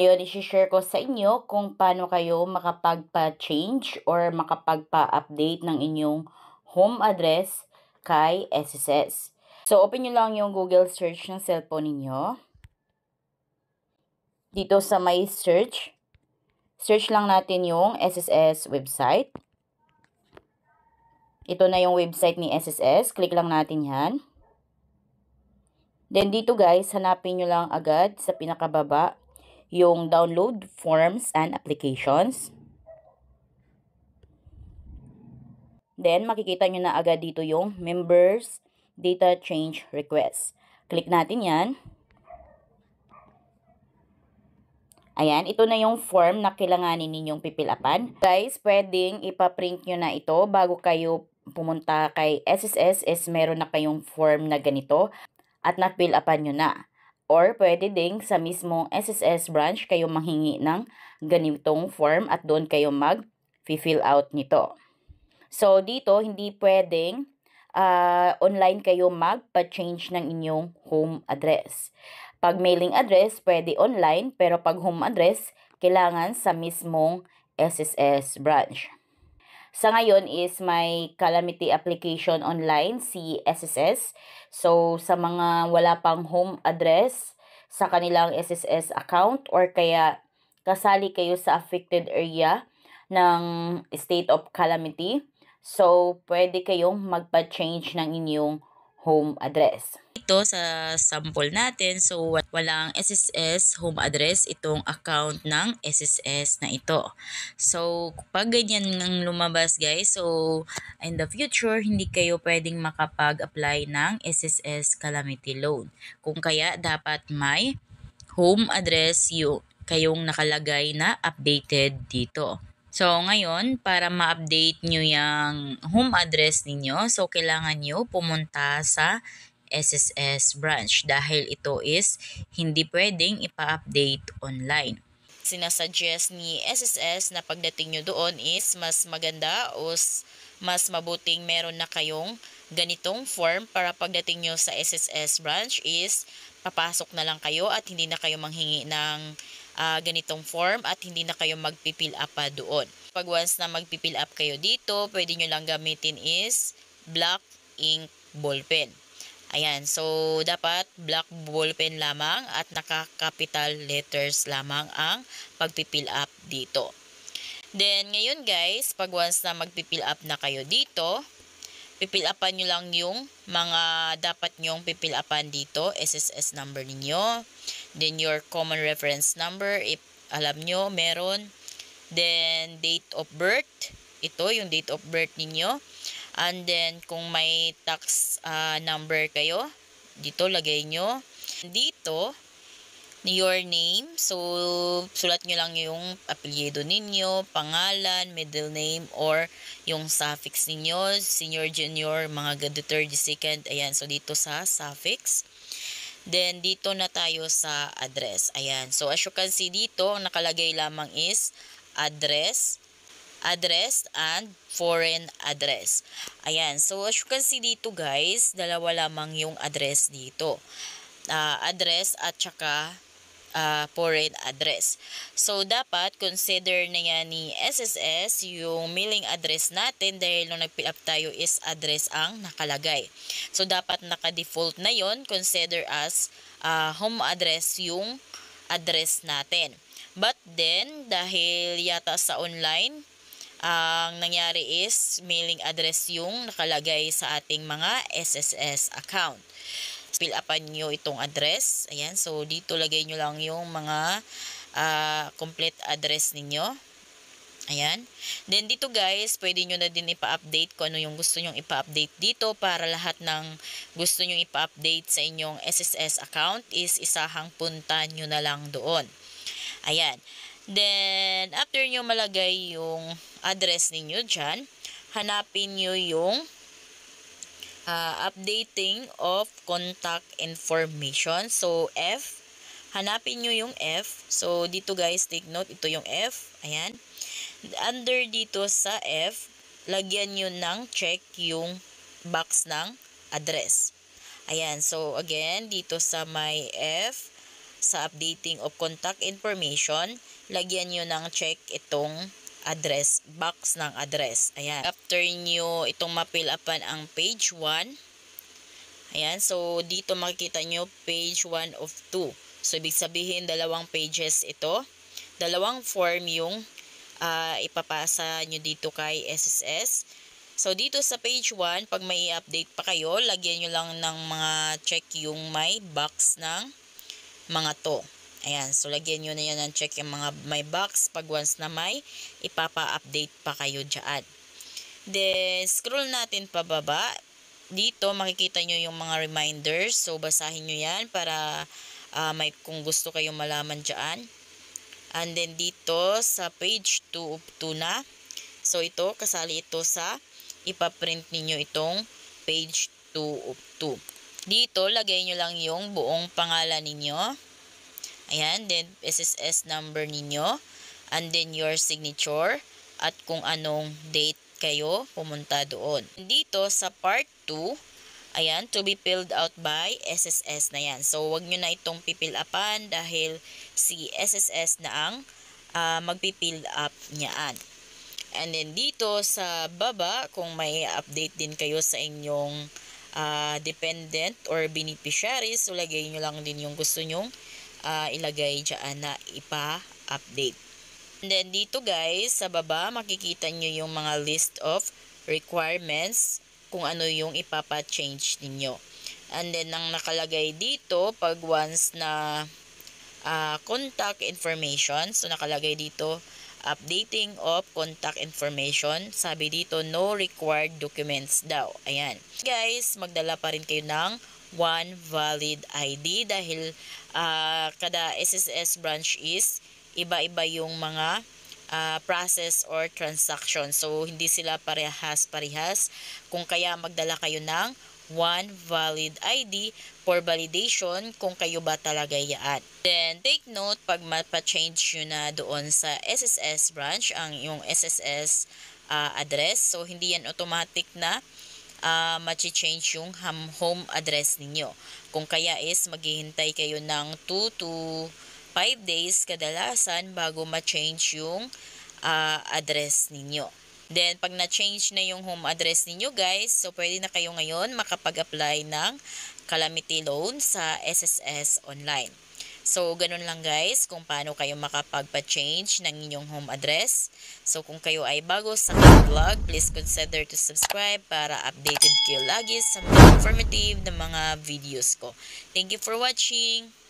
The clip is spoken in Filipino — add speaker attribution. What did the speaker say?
Speaker 1: ngayon, i-share ko sa inyo kung paano kayo makapagpa-change or makapagpa-update ng inyong home address kay SSS. So, open nyo lang yung Google search ng cellphone ninyo. Dito sa may search, search lang natin yung SSS website. Ito na yung website ni SSS. Click lang natin yan. Then dito guys, hanapin nyo lang agad sa pinakababa yung download forms and applications. Then, makikita nyo na agad dito yung members data change request. Click natin yan. Ayan, ito na yung form na kailanganin ninyong pipilapan. Guys, pwedeng ipaprint nyo na ito bago kayo pumunta kay SSS is meron na kayong form na ganito at na-fill-upan nyo na. Or pwede ding sa mismong SSS branch kayo manghingi ng ganitong form at doon kayo mag-fill out nito. So, dito hindi pwedeng online kayo magpa-change ng inyong home address. Pag mailing address, pwede online, pero pag home address, kailangan sa mismong SSS branch. Sa ngayon is may calamity application online si SSS. So, sa mga wala pang home address sa kanilang SSS account or kaya kasali kayo sa affected area ng state of calamity, so, pwede kayong magpa-change ng inyong home address. Ito sa sample natin, so walang SSS home address itong account ng SSS na ito. So, pag ganyan ng lumabas guys, so in the future, hindi kayo pwedeng makapag-apply ng SSS calamity loan. Kung kaya, dapat may home address kayong nakalagay na updated dito. So, ngayon, para ma-update nyo yung home address ninyo, so kailangan nyo pumunta sa SSS branch dahil ito is hindi pwedeng ipa-update online. Sinasuggest ni SSS na pagdating nyo doon is mas maganda o mas mabuting meron na kayong ganitong form para pagdating nyo sa SSS branch is papasok na lang kayo at hindi na kayo manghingi ng ganitong form at hindi na kayo magpipill up pa doon. Pag once na magpipill up kayo dito, pwede nyo lang gamitin is black ink ballpen. Ayan, so dapat black ballpen lamang at naka-capital letters lamang ang pagpipill up dito. Then ngayon guys, pag once na magpipill up na kayo dito, pipill upan nyo lang yung mga dapat nyong pipill upan dito, SSS number ninyo, then your common reference number, if alam nyo, meron, then date of birth, ito yung date of birth ninyo, and then kung may tax number kayo, dito lagay nyo, dito, your name, so sulat nyo lang yung apelyido ninyo, pangalan, middle name, or yung suffix ninyo, senior, junior, mga third, second, ayan, so dito sa suffix. Then, dito na tayo sa address, ayan, so as you can see dito, ang nakalagay lamang is address, and foreign address. Ayan, so as you can see dito guys, dalawa lamang yung address dito. Address at saka foreign address. So, dapat consider na yan ni SSS yung mailing address natin dahil nung nag-fill up tayo is address ang nakalagay. So, dapat naka-default na yon, consider as home address yung address natin. But then, dahil yata sa online, ang nangyari is mailing address yung nakalagay sa ating mga SSS account. Fill upan nyo itong address. Ayan, so dito lagay nyo lang yung mga complete address ninyo. Ayan. Then dito guys, pwede nyo na din ipa-update kung ano yung gusto nyong ipa-update dito para lahat ng gusto nyong ipa-update sa inyong SSS account is isahang punta nyo na lang doon. Ayan. Then, after nyo malagay yung address ninyo dyan, hanapin nyo yung updating of contact information. So, F. Hanapin nyo yung F. So, dito guys, take note. Ito yung F. Ayan. Under dito sa F, lagyan nyo ng check yung box ng address. Ayan. So, again, dito sa my F, sa updating of contact information, lagyan nyo ng check itong address, box ng address. Ayan. After nyo itong ma-fill upan ang page 1, ayan, so dito makikita nyo page 1 of 2. So, ibig sabihin, dalawang pages ito. Dalawang form yung ipapasa nyo dito kay SSS. So, dito sa page 1, pag may update pa kayo, lagyan nyo lang ng mga check yung may box ng mga to. Ayan, so lagyan nyo na yan ng check yung mga may box pag once na may ipapa-update pa kayo dyan. Then, scroll natin pababa. Dito, makikita nyo yung mga reminders. So, basahin nyo yan para may kung gusto kayong malaman dyan. And then, dito sa page 2 of 2 na. So, ito, kasali ito sa ipaprint ninyo itong page 2 of 2. Dito, lagay nyo lang yung buong pangalan ninyo. Ayan, then SSS number ninyo. And then, your signature. At kung anong date kayo pumunta doon. Dito sa part 2, ayan, to be filled out by SSS na yan. So, wag nyo na itong pipil-upan dahil si SSS na ang magpipill up niyaan. And then, dito sa baba, kung may update din kayo sa inyong dependent or beneficiaries, so lagay nyo lang din yung gusto nyong ilagay dyan na ipa-update. And then, dito guys, sa baba, makikita nyo yung mga list of requirements kung ano yung ipapa-change ninyo. And then, ang nakalagay dito, pag once na contact information, so nakalagay dito, updating of contact information, sabi dito, no required documents daw. Ayan. Guys, magdala pa rin kayo ng one valid ID dahil kada SSS branch is iba-iba yung mga process or transaction. So, hindi sila parehas-parehas. Kung kaya magdala kayo ng one valid ID for validation kung kayo ba talaga yaan. Then, take note, pag mapa-change nyo na doon sa SSS branch, ang yung SSS address, so hindi yan automatic na ma-change yung home address ninyo. Kung kaya is maghihintay kayo ng 2 to 5 days kadalasan bago ma-change yung address ninyo. Then, pag na-change na yung home address ninyo guys, so pwede na kayo ngayon makapag-apply ng calamity loan sa SSS online. So, ganun lang guys kung paano kayo makapagpa-change ng inyong home address. So, kung kayo ay bago sa vlog, please consider to subscribe para updated kayo lagi sa mga informative na mga videos ko. Thank you for watching!